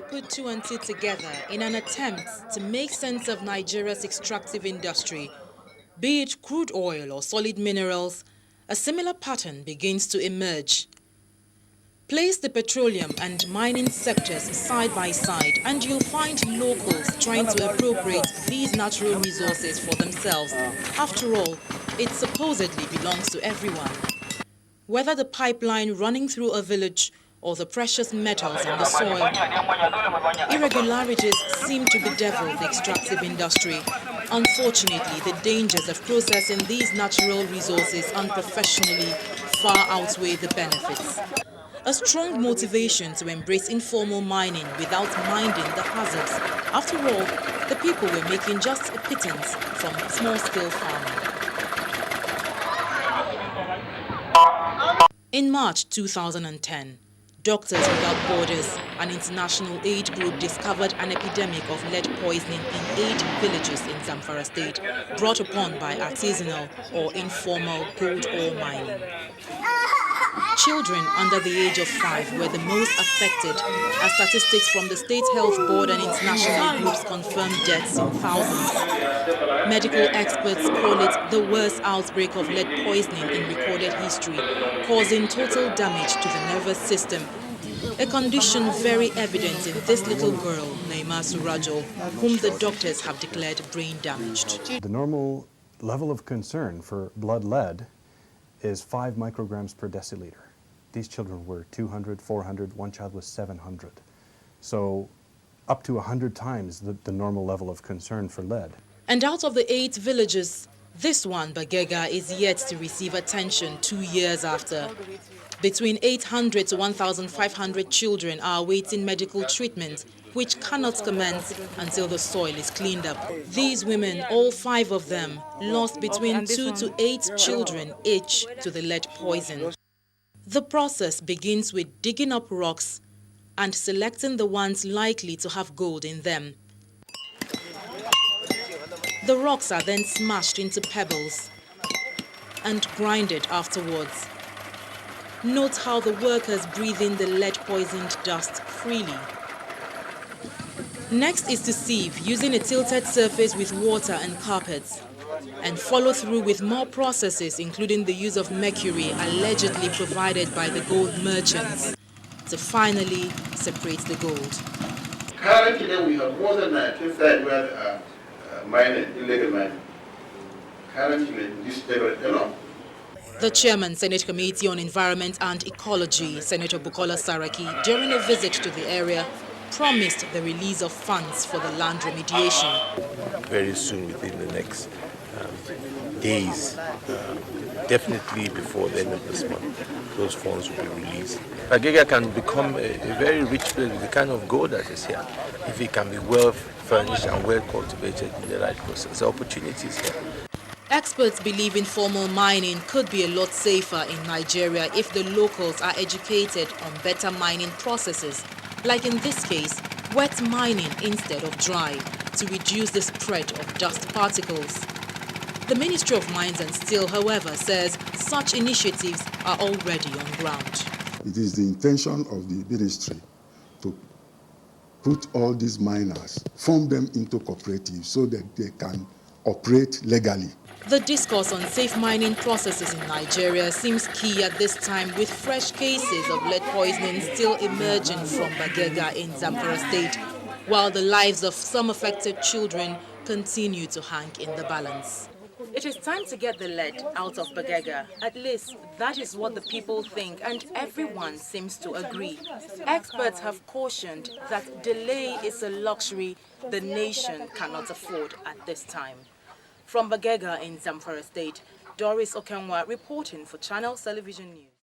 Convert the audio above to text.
you put two and two together in an attempt to make sense of Nigeria's extractive industry, be it crude oil or solid minerals, a similar pattern begins to emerge. Place the petroleum and mining sectors side by side and you'll find locals trying to appropriate these natural resources for themselves. After all, it supposedly belongs to everyone. Whether the pipeline running through a village or the precious metals in the soil, irregularities seem to bedevil the extractive industry. Unfortunately, the dangers of processing these natural resources unprofessionally far outweigh the benefits. A strong motivation to embrace informal mining without minding the hazards. After all, the people were making just a pittance from small-scale farming. In March 2010, Doctors Without Borders, an international aid group, discovered an epidemic of lead poisoning in 8 villages in Zamfara State, brought upon by artisanal or informal gold ore mining. Children under the age of 5 were the most affected, as statistics from the State Health Board and international groups confirm deaths in thousands. Medical experts call it the worst outbreak of lead poisoning in recorded history, causing total damage to the nervous system, a condition very evident in this little girl, Naima Surajo, whom the doctors have declared brain damaged. The normal level of concern for blood lead is 5 micrograms per deciliter. These children were 200, 400, one child was 700. So up to 100 times the normal level of concern for lead. And out of the 8 villages, this one, Bagega, is yet to receive attention 2 years after. Between 800 to 1,500 children are awaiting medical treatment, which cannot commence until the soil is cleaned up. These women, all 5 of them, lost between 2 to 8 children each to the lead poison. The process begins with digging up rocks and selecting the ones likely to have gold in them. The rocks are then smashed into pebbles and grinded afterwards. Note how the workers breathe in the lead-poisoned dust freely. Next is to sieve using a tilted surface with water and carpets, and follow through with more processes, including the use of mercury allegedly provided by the gold merchants, to finally separate the gold. Currently, we have more than 19 sites where mining, illegal mining. Currently, this area alone. The Chairman, Senate Committee on Environment and Ecology, Senator Bukola Saraki, during a visit to the area, promised the release of funds for the land remediation. Very soon, within the next days, definitely before the end of this month, those funds will be released. Bagega can become a very rich place with the kind of gold that is here, if it can be well furnished and well cultivated in the right process. The opportunities here. Experts believe informal mining could be a lot safer in Nigeria if the locals are educated on better mining processes, like in this case, wet mining instead of dry, to reduce the spread of dust particles. The Ministry of Mines and Steel, however, says such initiatives are already on ground. It is the intention of the ministry to put all these miners, form them into cooperatives so that they can operate legally. The discourse on safe mining processes in Nigeria seems key at this time, with fresh cases of lead poisoning still emerging from Bagega in Zamfara State, while the lives of some affected children continue to hang in the balance. It is time to get the lead out of Bagega. At least that is what the people think, and everyone seems to agree. Experts have cautioned that delay is a luxury the nation cannot afford at this time. From Bagega in Zamfara State, Doris Okenwa reporting for Channels Television News.